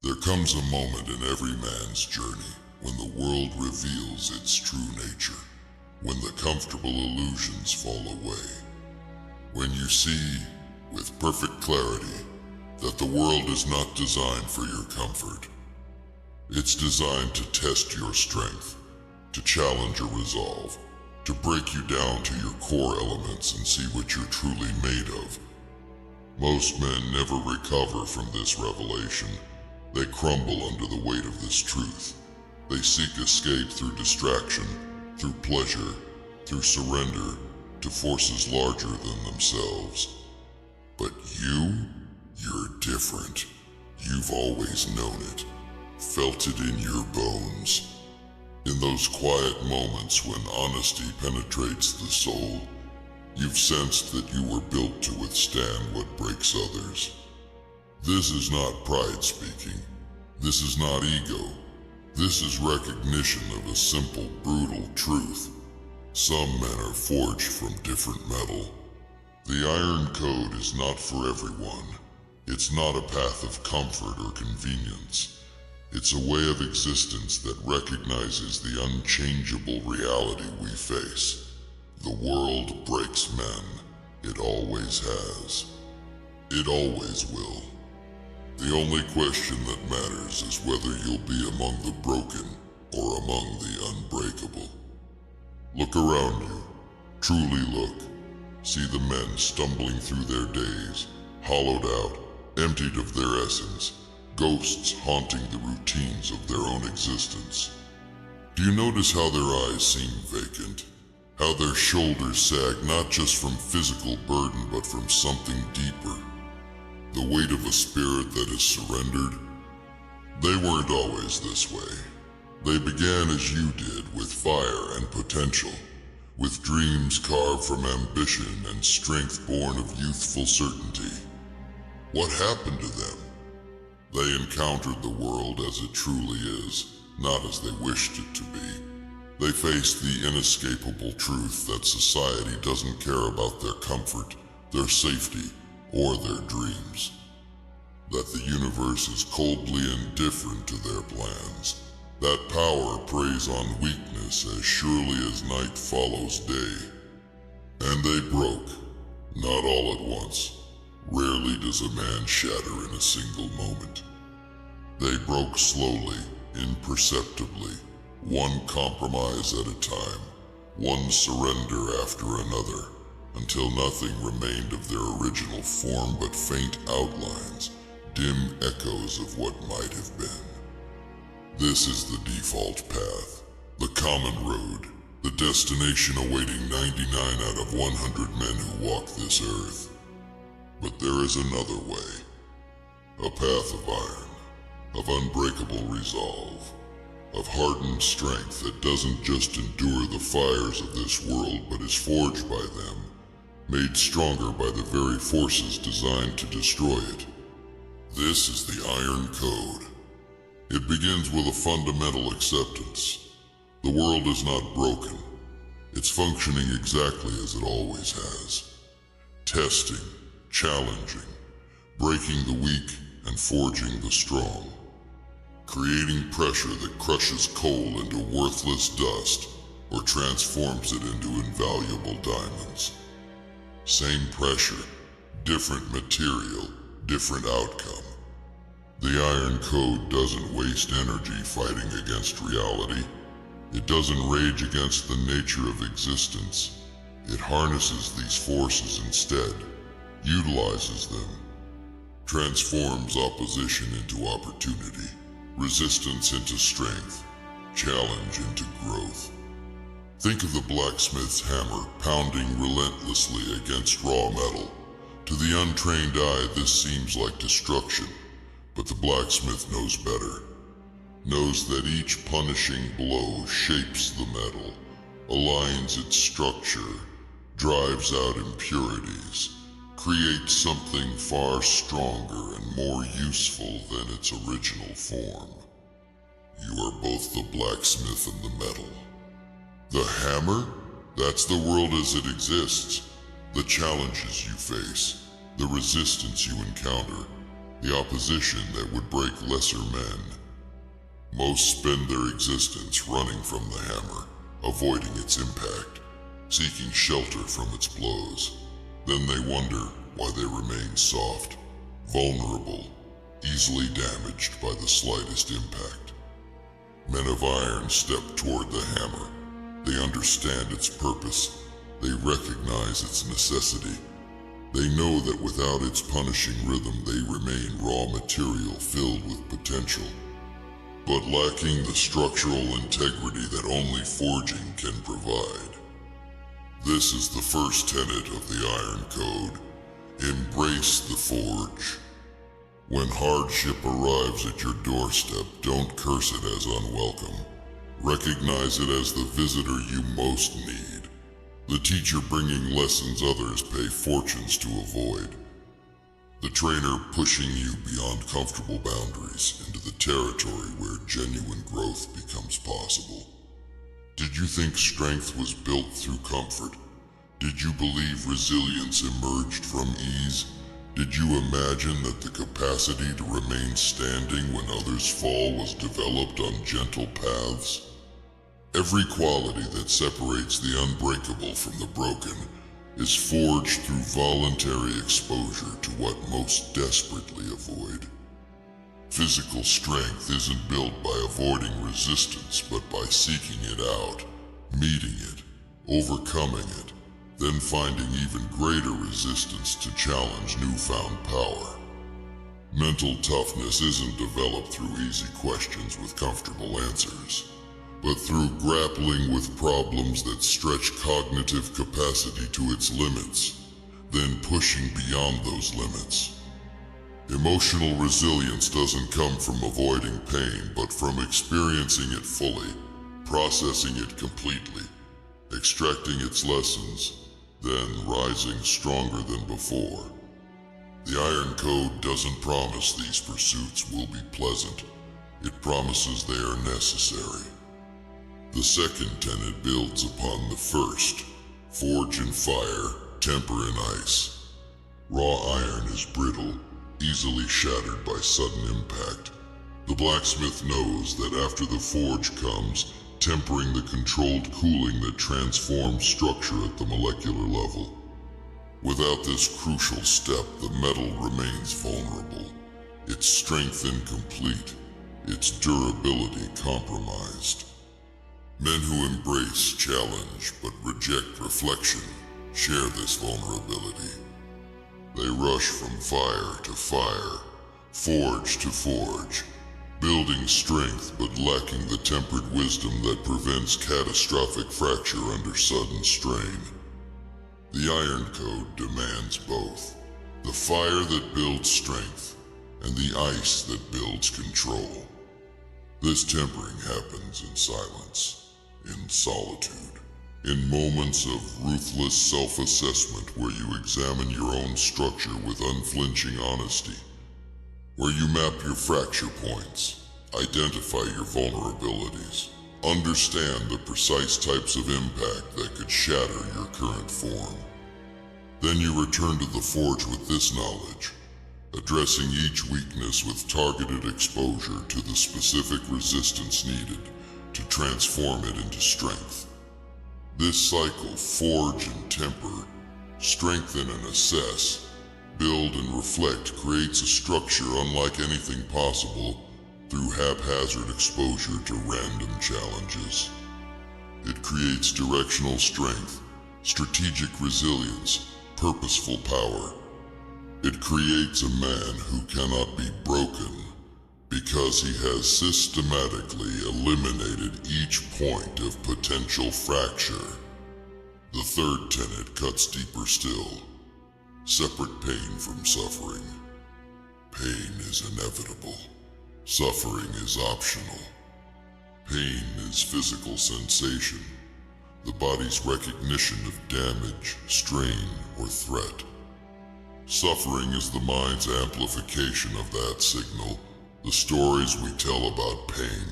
There comes a moment in every man's journey when the world reveals its true nature, when the comfortable illusions fall away, when you see, with perfect clarity, that the world is not designed for your comfort. It's designed to test your strength, to challenge your resolve, to break you down to your core elements and see what you're truly made of. Most men never recover from this revelation. They crumble under the weight of this truth. They seek escape through distraction, through pleasure, through surrender to forces larger than themselves. But you're different. You've always known it, felt it in your bones. In those quiet moments when honesty penetrates the soul, you've sensed that you were built to withstand what breaks others. This is not pride speaking. This is not ego. This is recognition of a simple, brutal truth. Some men are forged from different metal. The iron code is not for everyone. It's not a path of comfort or convenience. It's a way of existence that recognizes the unchangeable reality we face. The world breaks men. It always has. It always will. The only question that matters is whether you'll be among the broken or among the unbreakable. Look around you. Truly look. See the men stumbling through their days, hollowed out, emptied of their essence, ghosts haunting the routines of their own existence. Do you notice how their eyes seem vacant? How their shoulders sag not just from physical burden but from something deeper? The weight of a spirit that is surrendered? They weren't always this way. They began as you did, with fire and potential, with dreams carved from ambition and strength born of youthful certainty. What happened to them? They encountered the world as it truly is, not as they wished it to be. They faced the inescapable truth that society doesn't care about their comfort, their safety, or their dreams. That the universe is coldly indifferent to their plans. That power preys on weakness as surely as night follows day. And they broke, not all at once. Rarely does a man shatter in a single moment. They broke slowly, imperceptibly, one compromise at a time, one surrender after another, until nothing remained of their original form but faint outlines, dim echoes of what might have been. This is the default path, the common road, the destination awaiting 99 out of 100 men who walk this earth. But there is another way, a path of iron, of unbreakable resolve, of hardened strength that doesn't just endure the fires of this world but is forged by them, made stronger by the very forces designed to destroy it. This is the Iron Code. It begins with a fundamental acceptance. The world is not broken. It's functioning exactly as it always has. Testing, challenging, breaking the weak and forging the strong. Creating pressure that crushes coal into worthless dust or transforms it into invaluable diamonds. Same pressure, different material, different outcome. The Iron Code doesn't waste energy fighting against reality. It doesn't rage against the nature of existence. It harnesses these forces instead, utilizes them, transforms opposition into opportunity, resistance into strength, challenge into growth. Think of the blacksmith's hammer pounding relentlessly against raw metal. To the untrained eye, this seems like destruction, but the blacksmith knows better. Knows that each punishing blow shapes the metal, aligns its structure, drives out impurities, creates something far stronger and more useful than its original form. You are both the blacksmith and the metal. The hammer? That's the world as it exists. The challenges you face, the resistance you encounter, the opposition that would break lesser men. Most spend their existence running from the hammer, avoiding its impact, seeking shelter from its blows. Then they wonder why they remain soft, vulnerable, easily damaged by the slightest impact. Men of iron step toward the hammer. They understand its purpose. They recognize its necessity. They know that without its punishing rhythm, they remain raw material filled with potential, but lacking the structural integrity that only forging can provide. This is the first tenet of the Iron Code. Embrace the forge. When hardship arrives at your doorstep, don't curse it as unwelcome. Recognize it as the visitor you most need, the teacher bringing lessons others pay fortunes to avoid, the trainer pushing you beyond comfortable boundaries into the territory where genuine growth becomes possible. Did you think strength was built through comfort? Did you believe resilience emerged from ease? Did you imagine that the capacity to remain standing when others fall was developed on gentle paths? Every quality that separates the unbreakable from the broken is forged through voluntary exposure to what most desperately avoid. Physical strength isn't built by avoiding resistance, but by seeking it out, meeting it, overcoming it, then finding even greater resistance to challenge newfound power. Mental toughness isn't developed through easy questions with comfortable answers, but through grappling with problems that stretch cognitive capacity to its limits, then pushing beyond those limits. Emotional resilience doesn't come from avoiding pain, but from experiencing it fully, processing it completely, extracting its lessons, then rising stronger than before. The Iron Code doesn't promise these pursuits will be pleasant. It promises they are necessary. The second tenet builds upon the first. Forge in fire, temper in ice. Raw iron is brittle, easily shattered by sudden impact. The blacksmith knows that after the forge comes tempering the controlled cooling that transforms structure at the molecular level. Without this crucial step, the metal remains vulnerable, its strength incomplete, its durability compromised. Men who embrace challenge but reject reflection share this vulnerability. They rush from fire to fire, forge to forge, building strength but lacking the tempered wisdom that prevents catastrophic fracture under sudden strain. The Iron Code demands both, the fire that builds strength and the ice that builds control. This tempering happens in silence, in solitude, in moments of ruthless self-assessment where you examine your own structure with unflinching honesty, where you map your fracture points, identify your vulnerabilities, understand the precise types of impact that could shatter your current form. Then you return to the forge with this knowledge, addressing each weakness with targeted exposure to the specific resistance needed to transform it into strength. This cycle, forge and temper, strengthen and assess, build and reflect, creates a structure unlike anything possible through haphazard exposure to random challenges. It creates directional strength, strategic resilience, purposeful power. It creates a man who cannot be broken because he has systematically eliminated each point of potential fracture. The third tenet cuts deeper still. Separate pain from suffering. Pain is inevitable. Suffering is optional. Pain is physical sensation, the body's recognition of damage, strain, or threat. Suffering is the mind's amplification of that signal, the stories we tell about pain,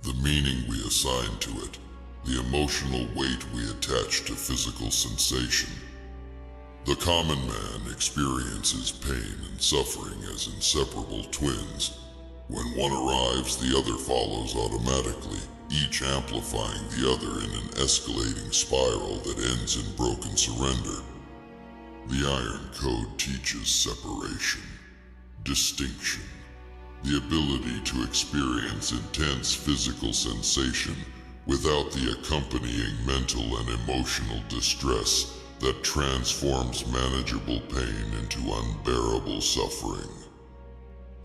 the meaning we assign to it, the emotional weight we attach to physical sensation. The common man experiences pain and suffering as inseparable twins. When one arrives, the other follows automatically, each amplifying the other in an escalating spiral that ends in broken surrender. The Iron Code teaches separation, distinction, the ability to experience intense physical sensation without the accompanying mental and emotional distress that transforms manageable pain into unbearable suffering.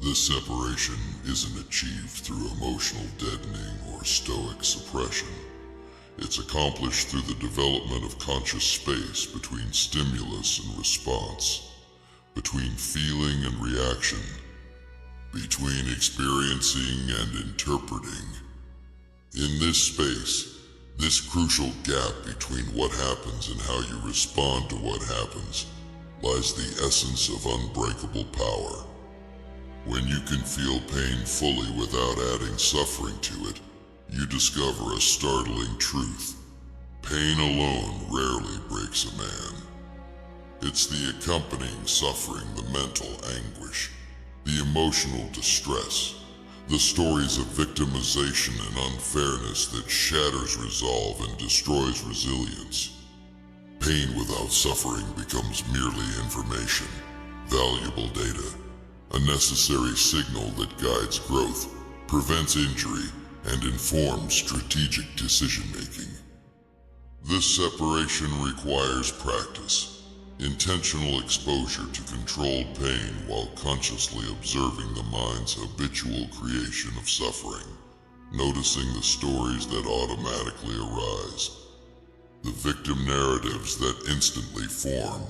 This separation isn't achieved through emotional deadening or stoic suppression. It's accomplished through the development of conscious space between stimulus and response, between feeling and reaction, between experiencing and interpreting. In this space, this crucial gap between what happens and how you respond to what happens, lies the essence of unbreakable power. When you can feel pain fully without adding suffering to it, you discover a startling truth. Pain alone rarely breaks a man. It's the accompanying suffering, the mental anguish, the emotional distress, the stories of victimization and unfairness that shatters resolve and destroys resilience. Pain without suffering becomes merely information, valuable data, a necessary signal that guides growth, prevents injury, and informs strategic decision-making. This separation requires practice, intentional exposure to controlled pain while consciously observing the mind's habitual creation of suffering, noticing the stories that automatically arise, the victim narratives that instantly form,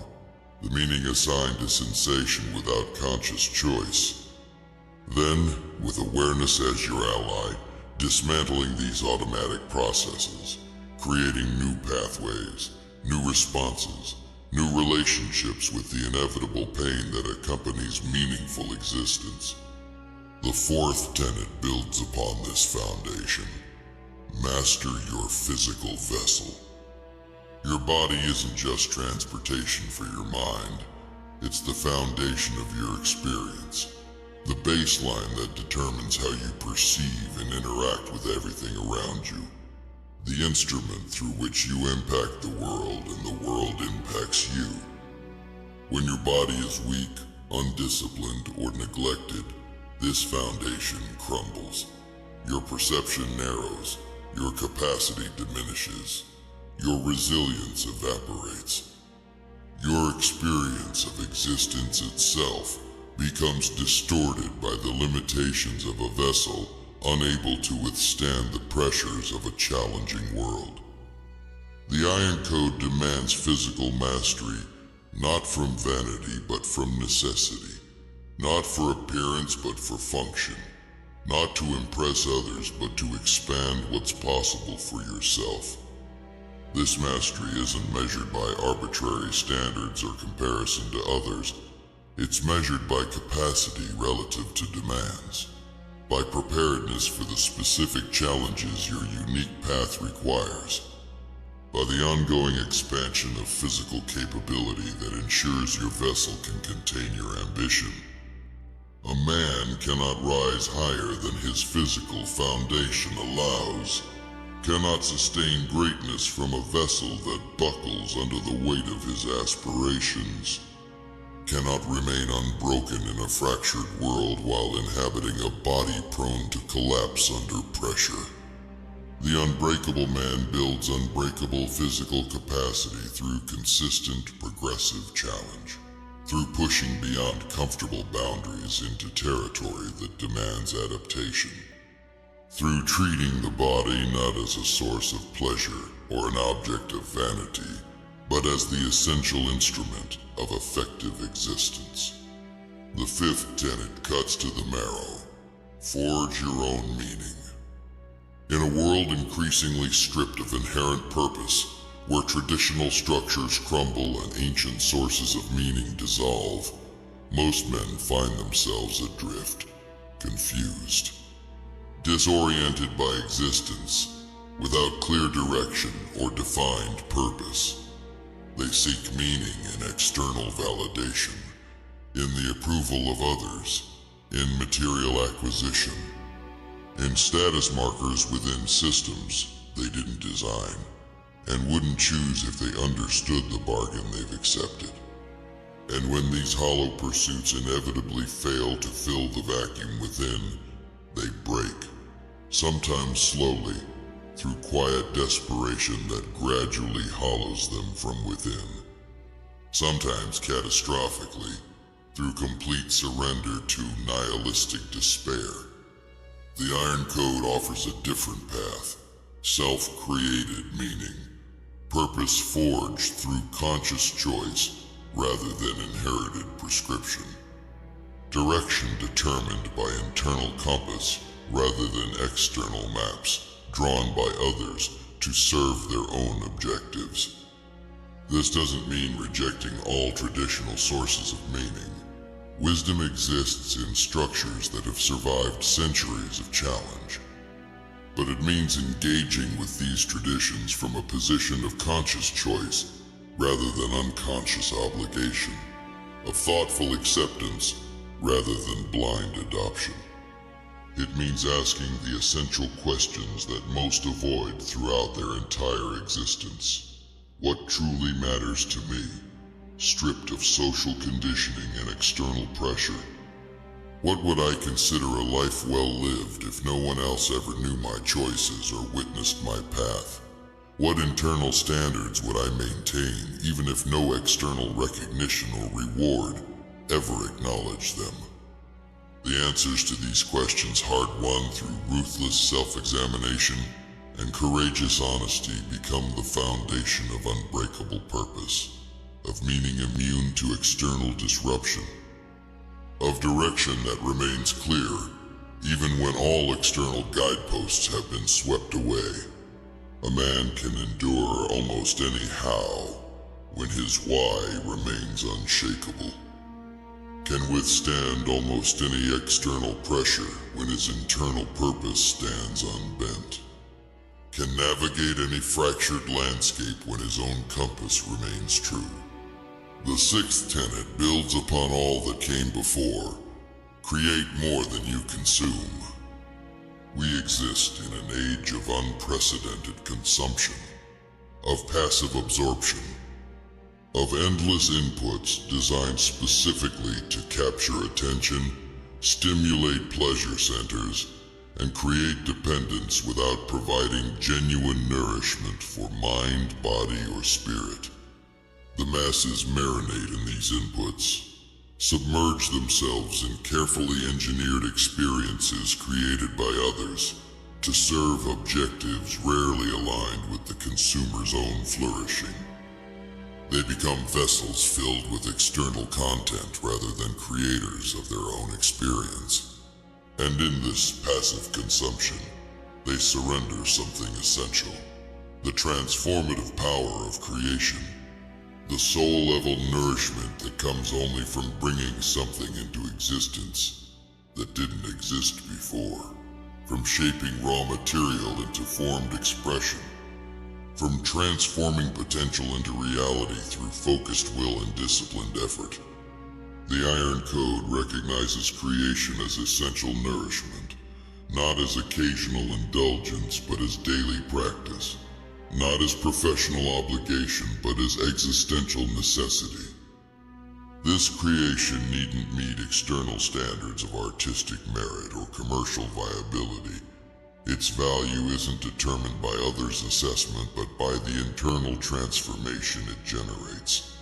the meaning assigned to sensation without conscious choice. Then, with awareness as your ally, dismantling these automatic processes, creating new pathways, new responses, new relationships with the inevitable pain that accompanies meaningful existence. The fourth tenet builds upon this foundation. Master your physical vessel. Your body isn't just transportation for your mind. It's the foundation of your experience, the baseline that determines how you perceive and interact with everything around you, the instrument through which you impact the world and the world impacts you. When your body is weak, undisciplined, or neglected, this foundation crumbles. Your perception narrows, your capacity diminishes, your resilience evaporates. Your experience of existence itself becomes distorted by the limitations of a vessel unable to withstand the pressures of a challenging world. The Iron Code demands physical mastery, not from vanity but from necessity, not for appearance but for function, not to impress others but to expand what's possible for yourself. This mastery isn't measured by arbitrary standards or comparison to others. It's measured by capacity relative to demands, by preparedness for the specific challenges your unique path requires, by the ongoing expansion of physical capability that ensures your vessel can contain your ambition. A man cannot rise higher than his physical foundation allows, cannot sustain greatness from a vessel that buckles under the weight of his aspirations, cannot remain unbroken in a fractured world while inhabiting a body prone to collapse under pressure. The unbreakable man builds unbreakable physical capacity through consistent, progressive challenge, through pushing beyond comfortable boundaries into territory that demands adaptation, through treating the body not as a source of pleasure or an object of vanity, but as the essential instrument of effective existence. The fifth tenet cuts to the marrow. Forge your own meaning. In a world increasingly stripped of inherent purpose, where traditional structures crumble and ancient sources of meaning dissolve, most men find themselves adrift, confused, disoriented by existence, without clear direction or defined purpose. They seek meaning in external validation, in the approval of others, in material acquisition, in status markers within systems they didn't design and wouldn't choose if they understood the bargain they've accepted. And when these hollow pursuits inevitably fail to fill the vacuum within, they break, sometimes slowly, through quiet desperation that gradually hollows them from within. Sometimes catastrophically, through complete surrender to nihilistic despair. The Iron Code offers a different path, self-created meaning, purpose forged through conscious choice rather than inherited prescription, direction determined by internal compass rather than external maps drawn by others to serve their own objectives. This doesn't mean rejecting all traditional sources of meaning. Wisdom exists in structures that have survived centuries of challenge. But it means engaging with these traditions from a position of conscious choice rather than unconscious obligation, of thoughtful acceptance rather than blind adoption. It means asking the essential questions that most avoid throughout their entire existence. What truly matters to me, stripped of social conditioning and external pressure? What would I consider a life well lived if no one else ever knew my choices or witnessed my path? What internal standards would I maintain even if no external recognition or reward ever acknowledged them? The answers to these questions, hard-won through ruthless self-examination and courageous honesty, become the foundation of unbreakable purpose, of meaning immune to external disruption, of direction that remains clear even when all external guideposts have been swept away. A man can endure almost any how when his why remains unshakable, can withstand almost any external pressure when his internal purpose stands unbent, can navigate any fractured landscape when his own compass remains true. The sixth tenet builds upon all that came before. Create more than you consume. We exist in an age of unprecedented consumption, of passive absorption, of endless inputs designed specifically to capture attention, stimulate pleasure centers, and create dependence without providing genuine nourishment for mind, body, or spirit. The masses marinate in these inputs, submerge themselves in carefully engineered experiences created by others to serve objectives rarely aligned with the consumer's own flourishing. They become vessels filled with external content rather than creators of their own experience. And in this passive consumption, they surrender something essential, the transformative power of creation, the soul-level nourishment that comes only from bringing something into existence that didn't exist before, from shaping raw material into formed expression, from transforming potential into reality through focused will and disciplined effort. The Iron Code recognizes creation as essential nourishment, not as occasional indulgence but as daily practice, not as professional obligation but as existential necessity. This creation needn't meet external standards of artistic merit or commercial viability. Its value isn't determined by others' assessment, but by the internal transformation it generates,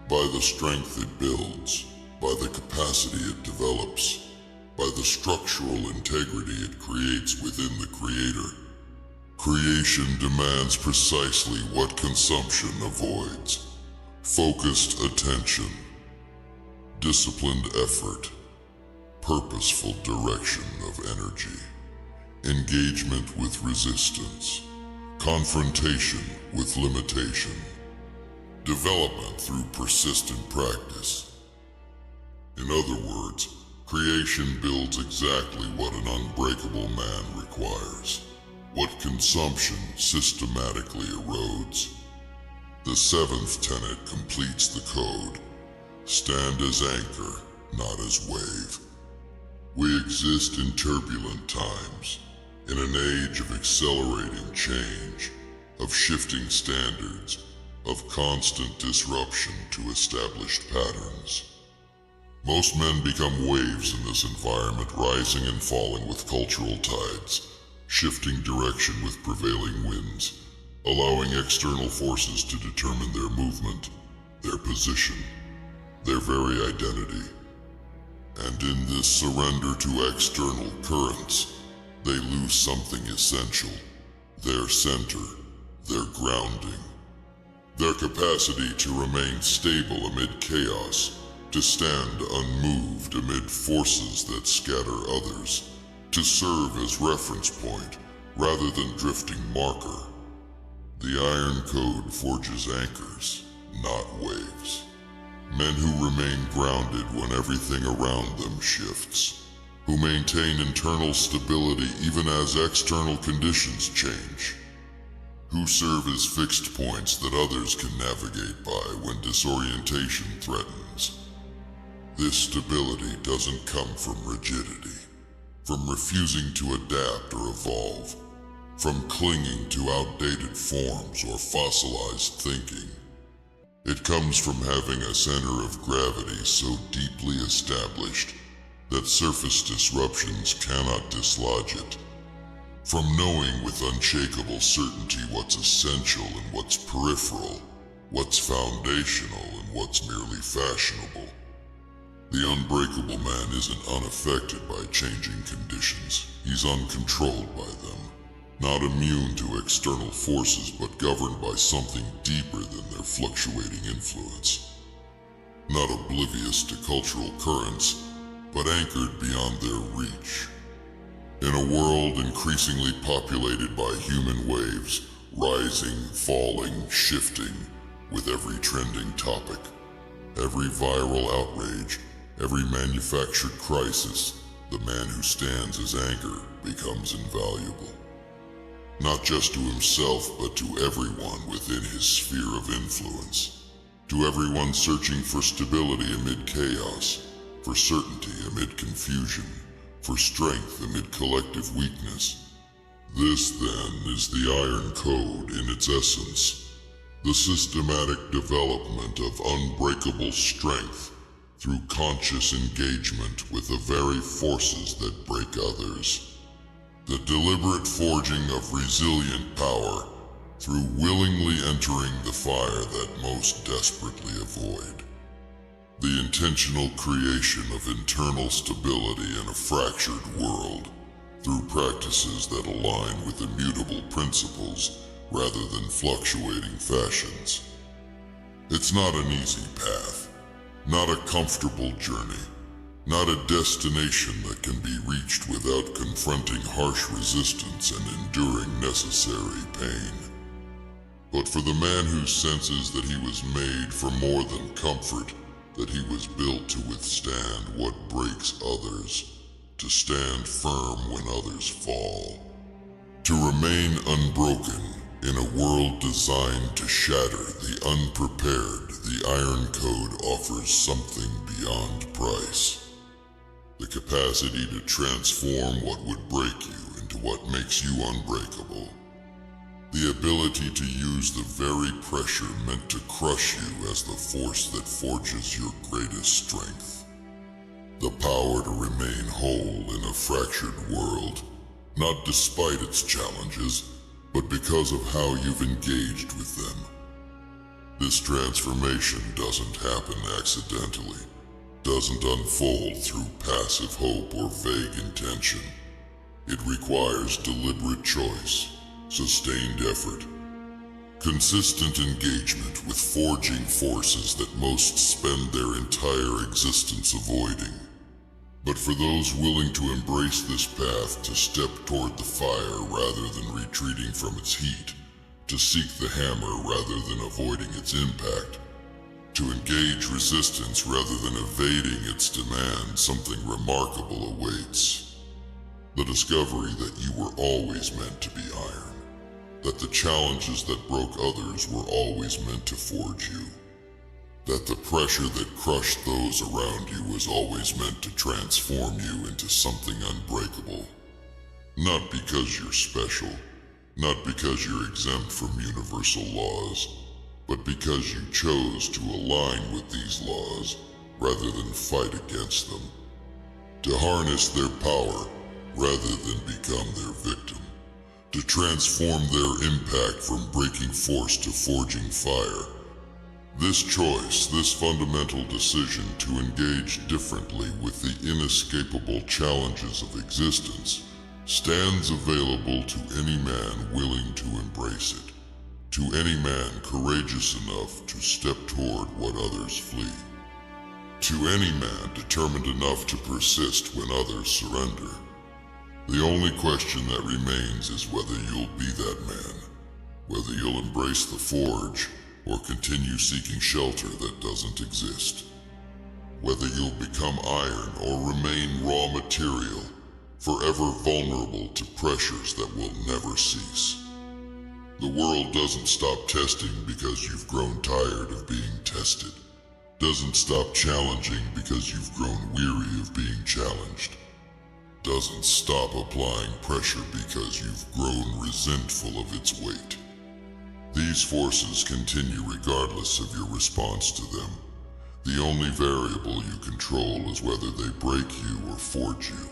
by the strength it builds, by the capacity it develops, by the structural integrity it creates within the creator. Creation demands precisely what consumption avoids: focused attention, disciplined effort, purposeful direction of energy, engagement with resistance, confrontation with limitation, development through persistent practice. In other words, creation builds exactly what an unbreakable man requires, what consumption systematically erodes. The seventh tenet completes the code. Stand as anchor, not as wave. We exist in turbulent times, in an age of accelerating change, of shifting standards, of constant disruption to established patterns. Most men become waves in this environment, rising and falling with cultural tides, shifting direction with prevailing winds, allowing external forces to determine their movement, their position, their very identity. And in this surrender to external currents, they lose something essential: their center, their grounding, their capacity to remain stable amid chaos, to stand unmoved amid forces that scatter others, to serve as reference point rather than drifting marker. The iron code forges anchors, not waves. Men who remain grounded when everything around them shifts, who maintain internal stability even as external conditions change, who serve as fixed points that others can navigate by when disorientation threatens. This stability doesn't come from rigidity, from refusing to adapt or evolve, from clinging to outdated forms or fossilized thinking. It comes from having a center of gravity so deeply established that surface disruptions cannot dislodge it, from knowing with unshakable certainty what's essential and what's peripheral, what's foundational and what's merely fashionable. The unbreakable man isn't unaffected by changing conditions. He's uncontrolled by them, not immune to external forces, but governed by something deeper than their fluctuating influence. Not oblivious to cultural currents, but anchored beyond their reach. In a world increasingly populated by human waves, rising, falling, shifting, with every trending topic, every viral outrage, every manufactured crisis, the man who stands as anchor becomes invaluable. Not just to himself, but to everyone within his sphere of influence. To everyone searching for stability amid chaos, for certainty amid confusion, for strength amid collective weakness. This, then, is the iron code in its essence, the systematic development of unbreakable strength through conscious engagement with the very forces that break others. The deliberate forging of resilient power through willingly entering the fire that most desperately avoid. The intentional creation of internal stability in a fractured world through practices that align with immutable principles rather than fluctuating fashions. It's not an easy path, not a comfortable journey, not a destination that can be reached without confronting harsh resistance and enduring necessary pain. But for the man who senses that he was made for more than comfort, that he was built to withstand what breaks others, to stand firm when others fall, to remain unbroken in a world designed to shatter the unprepared, the iron code offers something beyond price. The capacity to transform what would break you into what makes you unbreakable. The ability to use the very pressure meant to crush you as the force that forges your greatest strength. The power to remain whole in a fractured world, not despite its challenges, but because of how you've engaged with them. This transformation doesn't happen accidentally, doesn't unfold through passive hope or vague intention. It requires deliberate choice, sustained effort, consistent engagement with forging forces that most spend their entire existence avoiding. But for those willing to embrace this path, to step toward the fire rather than retreating from its heat, to seek the hammer rather than avoiding its impact, to engage resistance rather than evading its demand, something remarkable awaits. The discovery that you were always meant to be iron. that the challenges that broke others were always meant to forge you. That the pressure that crushed those around you was always meant to transform you into something unbreakable. Not because you're special, not because you're exempt from universal laws, but because you chose to align with these laws rather than fight against them. To harness their power rather than become their victim. To transform their impact from breaking force to forging fire. This choice, this fundamental decision to engage differently with the inescapable challenges of existence, stands available to any man willing to embrace it, to any man courageous enough to step toward what others flee, to any man determined enough to persist when others surrender. The only question that remains is whether you'll be that man, whether you'll embrace the forge or continue seeking shelter that doesn't exist, whether you'll become iron or remain raw material, forever vulnerable to pressures that will never cease. The world doesn't stop testing because you've grown tired of being tested. Doesn't stop challenging because you've grown weary of being challenged. Doesn't stop applying pressure because you've grown resentful of its weight. These forces continue regardless of your response to them. The only variable you control is whether they break you or forge you,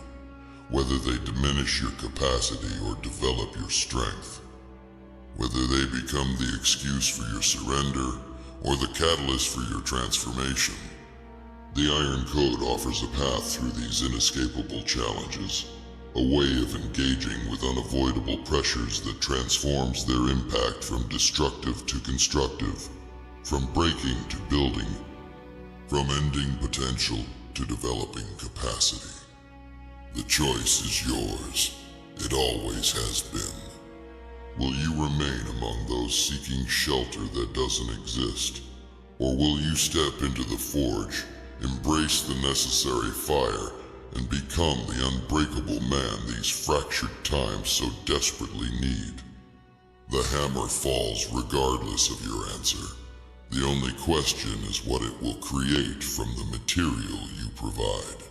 whether they diminish your capacity or develop your strength, whether they become the excuse for your surrender or the catalyst for your transformation. The Iron Code offers a path through these inescapable challenges, a way of engaging with unavoidable pressures that transforms their impact from destructive to constructive, from breaking to building, from ending potential to developing capacity. The choice is yours. It always has been. Will you remain among those seeking shelter that doesn't exist? Or will you step into the forge, embrace the necessary fire, and become the unbreakable man these fractured times so desperately need? The hammer falls regardless of your answer. The only question is what it will create from the material you provide.